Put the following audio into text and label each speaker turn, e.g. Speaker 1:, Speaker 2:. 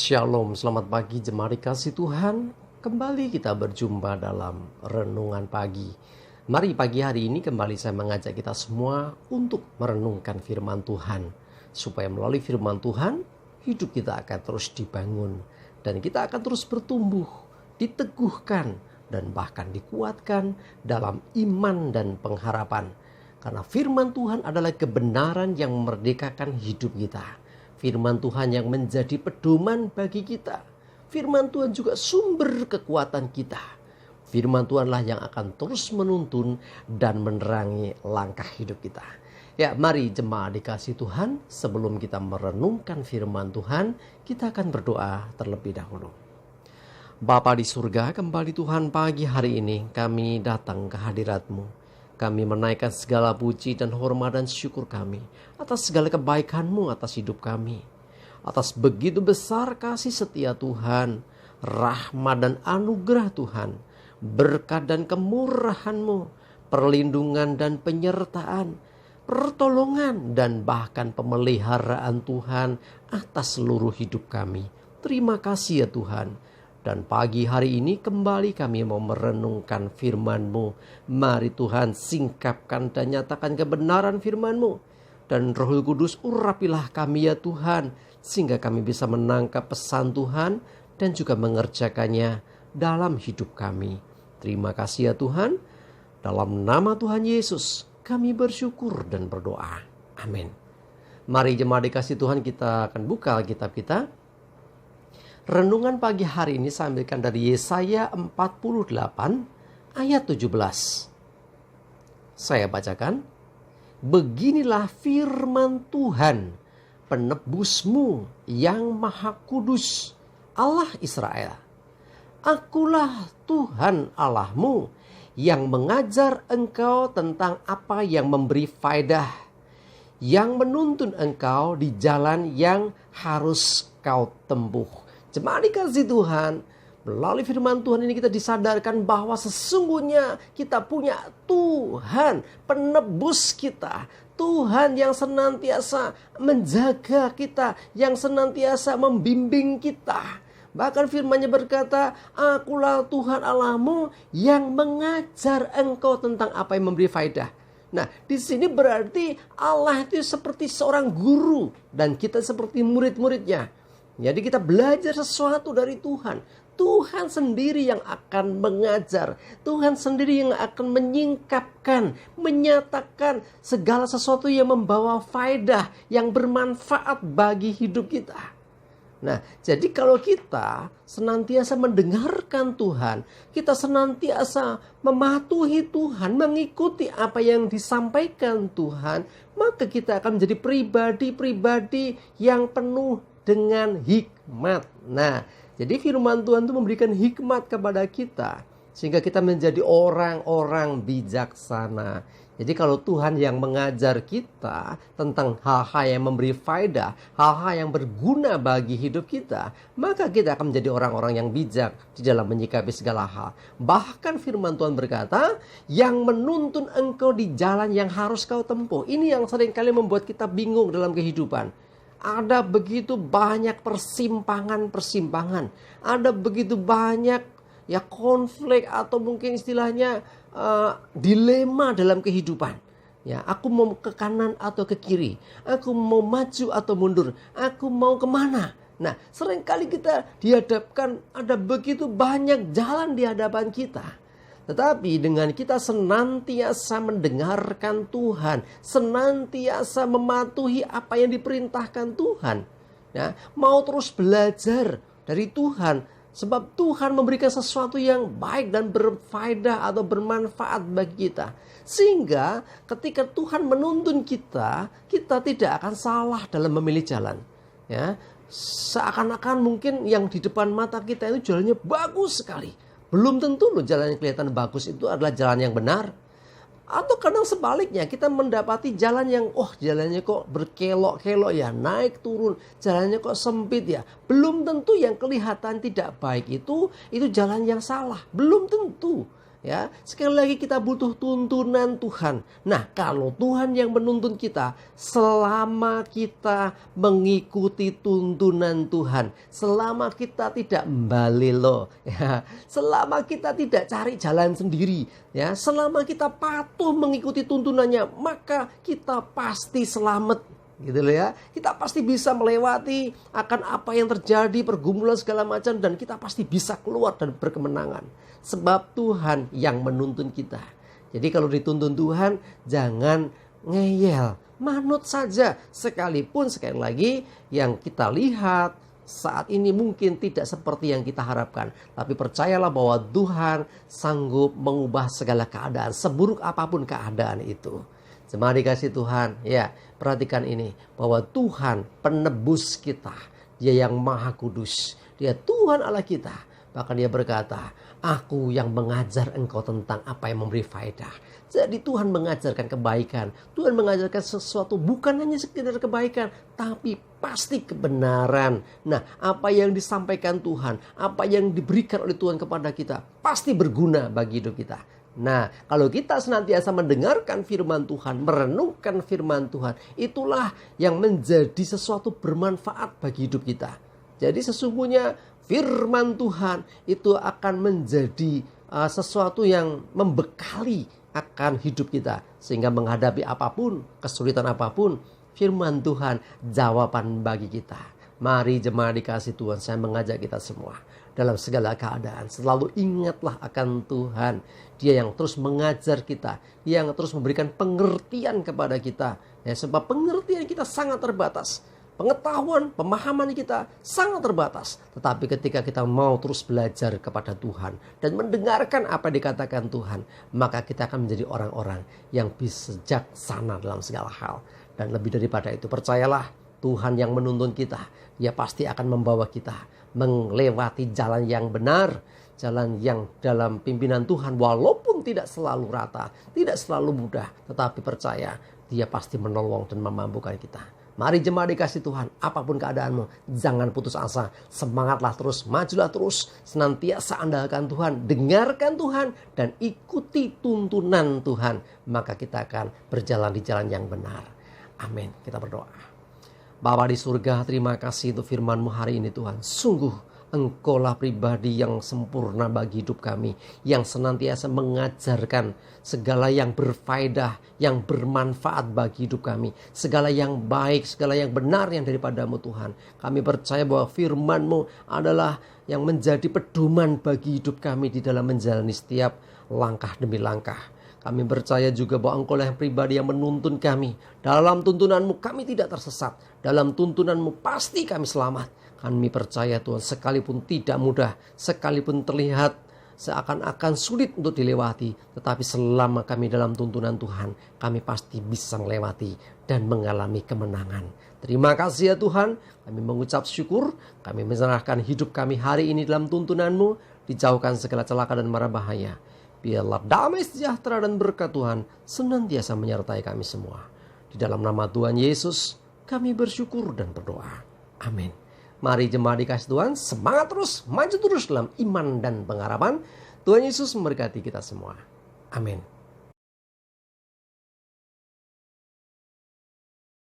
Speaker 1: Shalom, selamat pagi jemaat dikasih Tuhan. Kembali kita berjumpa dalam renungan pagi. Mari pagi hari ini kembali saya mengajak kita semua untuk merenungkan firman Tuhan. Supaya melalui firman Tuhan, hidup kita akan terus dibangun. Dan kita akan terus bertumbuh, diteguhkan, dan bahkan dikuatkan dalam iman dan pengharapan. Karena firman Tuhan adalah kebenaran yang memerdekakan hidup kita. Firman Tuhan yang menjadi pedoman bagi kita. Firman Tuhan juga sumber kekuatan kita. Firman Tuhanlah yang akan terus menuntun dan menerangi langkah hidup kita. Ya, mari jemaat dikasih Tuhan, sebelum kita merenungkan firman Tuhan, kita akan berdoa terlebih dahulu. Bapa di surga, kembali Tuhan pagi hari ini kami datang ke hadirat-Mu. Kami menaikkan segala puji dan hormat dan syukur kami atas segala kebaikan-Mu atas hidup kami. Atas begitu besar kasih setia Tuhan, rahmat dan anugerah Tuhan, berkat dan kemurahan-Mu, perlindungan dan penyertaan, pertolongan dan bahkan pemeliharaan Tuhan atas seluruh hidup kami. Terima kasih ya Tuhan. Dan pagi hari ini kembali kami mau merenungkan firman-Mu. Mari Tuhan singkapkan dan nyatakan kebenaran firman-Mu. Dan Roh Kudus urapilah kami ya Tuhan. Sehingga kami bisa menangkap pesan Tuhan dan juga mengerjakannya dalam hidup kami. Terima kasih ya Tuhan. Dalam nama Tuhan Yesus kami bersyukur dan berdoa. Amin. Mari jemaat dikasih Tuhan, kita akan buka Alkitab kita. Renungan pagi hari ini saya ambilkan dari Yesaya 48 ayat 17. Saya bacakan. Beginilah firman Tuhan, penebusmu yang maha kudus, Allah Israel. Akulah Tuhan Allahmu yang mengajar engkau tentang apa yang memberi faedah, yang menuntun engkau di jalan yang harus kau tempuh. Jemaat dikasih Tuhan, melalui firman Tuhan ini kita disadarkan bahwa sesungguhnya kita punya Tuhan, penebus kita. Tuhan yang senantiasa menjaga kita, yang senantiasa membimbing kita. Bahkan firman-Nya berkata, akulah Tuhan Allahmu yang mengajar engkau tentang apa yang memberi faedah. Nah, di sini berarti Allah itu seperti seorang guru dan kita seperti murid-muridnya. Jadi kita belajar sesuatu dari Tuhan. Tuhan sendiri yang akan mengajar. Tuhan sendiri yang akan menyingkapkan, menyatakan segala sesuatu yang membawa faedah, yang bermanfaat bagi hidup kita. Nah, jadi kalau kita senantiasa mendengarkan Tuhan, kita senantiasa mematuhi Tuhan, mengikuti apa yang disampaikan Tuhan, maka kita akan menjadi pribadi-pribadi yang penuh dengan hikmat. Nah, jadi firman Tuhan itu memberikan hikmat kepada kita sehingga kita menjadi orang-orang bijaksana. Jadi kalau Tuhan yang mengajar kita tentang hal-hal yang memberi faedah, hal-hal yang berguna bagi hidup kita, maka kita akan menjadi orang-orang yang bijak di dalam menyikapi segala hal. Bahkan firman Tuhan berkata, yang menuntun engkau di jalan yang harus kau tempuh. Ini yang seringkali membuat kita bingung dalam kehidupan. Ada begitu banyak persimpangan-persimpangan. Ada begitu banyak konflik atau mungkin istilahnya dilema dalam kehidupan. Ya, aku mau ke kanan atau ke kiri. Aku mau maju atau mundur. Aku mau kemana? Nah, seringkali kita dihadapkan ada begitu banyak jalan di hadapan kita. Tetapi dengan kita senantiasa mendengarkan Tuhan, senantiasa mematuhi apa yang diperintahkan Tuhan, ya, mau terus belajar dari Tuhan, sebab Tuhan memberikan sesuatu yang baik dan berfaedah atau bermanfaat bagi kita. Sehingga ketika Tuhan menuntun kita, kita tidak akan salah dalam memilih jalan. Ya, seakan-akan mungkin yang di depan mata kita itu jalannya bagus sekali. Belum tentu loh jalan yang kelihatan bagus itu adalah jalan yang benar. Atau kadang sebaliknya kita mendapati jalan yang jalannya kok berkelok-kelok ya, naik turun, jalannya kok sempit ya. Belum tentu yang kelihatan tidak baik itu jalan yang salah. Belum tentu. Ya, sekali lagi kita butuh tuntunan Tuhan. Nah, kalau Tuhan yang menuntun kita, selama kita mengikuti tuntunan Tuhan, selama kita tidak mbalelo, ya, selama kita tidak cari jalan sendiri, ya, selama kita patuh mengikuti tuntunannya, maka kita pasti selamat. Gitu loh ya, kita pasti bisa melewati akan apa yang terjadi, pergumulan segala macam, dan kita pasti bisa keluar dan berkemenangan. Sebab Tuhan yang menuntun kita. Jadi kalau dituntun Tuhan, jangan ngeyel, manut saja. Sekalipun sekali lagi yang kita lihat saat ini mungkin tidak seperti yang kita harapkan, tapi percayalah bahwa Tuhan sanggup mengubah segala keadaan, seburuk apapun keadaan itu. Jemaat dikasih Tuhan, ya, perhatikan ini, bahwa Tuhan penebus kita, Dia yang maha kudus, Dia Tuhan Allah kita. Bahkan Dia berkata, aku yang mengajar engkau tentang apa yang memberi faedah. Jadi Tuhan mengajarkan kebaikan, Tuhan mengajarkan sesuatu bukan hanya sekedar kebaikan, tapi pasti kebenaran. Nah, apa yang disampaikan Tuhan, apa yang diberikan oleh Tuhan kepada kita, pasti berguna bagi hidup kita. Nah, kalau kita senantiasa mendengarkan firman Tuhan, merenungkan firman Tuhan, itulah yang menjadi sesuatu bermanfaat bagi hidup kita. Jadi sesungguhnya firman Tuhan itu akan menjadi sesuatu yang membekali akan hidup kita. Sehingga menghadapi apapun, kesulitan apapun, firman Tuhan jawaban bagi kita. Mari jemaat dikasih Tuhan, saya mengajak kita semua. Dalam segala keadaan, selalu ingatlah akan Tuhan. Dia yang terus mengajar kita, Dia yang terus memberikan pengertian kepada kita. Ya, sebab pengertian kita sangat terbatas. Pengetahuan, pemahaman kita sangat terbatas. Tetapi ketika kita mau terus belajar kepada Tuhan dan mendengarkan apa yang dikatakan Tuhan, maka kita akan menjadi orang-orang yang bijaksana dalam segala hal. Dan lebih daripada itu, percayalah, Tuhan yang menuntun kita, Dia pasti akan membawa kita melewati jalan yang benar, jalan yang dalam pimpinan Tuhan, walaupun tidak selalu rata, tidak selalu mudah, tetapi percaya Dia pasti menolong dan memampukan kita. Mari jemaat dikasih Tuhan, apapun keadaanmu, jangan putus asa, semangatlah terus, majulah terus, senantiasa andalkan Tuhan, dengarkan Tuhan, dan ikuti tuntunan Tuhan, maka kita akan berjalan di jalan yang benar. Amin. Kita berdoa. Bapa di surga, terima kasih untuk firman-Mu hari ini Tuhan. Sungguh Engkaulah pribadi yang sempurna bagi hidup kami, yang senantiasa mengajarkan segala yang berfaedah, yang bermanfaat bagi hidup kami, segala yang baik, segala yang benar yang daripada-Mu Tuhan. Kami percaya bahwa firman-Mu adalah yang menjadi pedoman bagi hidup kami di dalam menjalani setiap langkah demi langkah. Kami percaya juga bahwa Engkau lah yang pribadi yang menuntun kami. Dalam tuntunan-Mu kami tidak tersesat. Dalam tuntunan-Mu pasti kami selamat. Kami percaya Tuhan, sekalipun tidak mudah, sekalipun terlihat seakan-akan sulit untuk dilewati, tetapi selama kami dalam tuntunan Tuhan, kami pasti bisa melewati dan mengalami kemenangan. Terima kasih ya Tuhan, kami mengucap syukur, kami menyerahkan hidup kami hari ini dalam tuntunan-Mu, dijauhkan segala celaka dan mara bahaya. Biarlah damai sejahtera dan berkat Tuhan senantiasa menyertai kami semua. Di dalam nama Tuhan Yesus, kami bersyukur dan berdoa. Amin. Mari jemaat dikasih Tuhan, semangat terus, maju terus dalam iman dan pengharapan. Tuhan Yesus memberkati kita semua. Amin.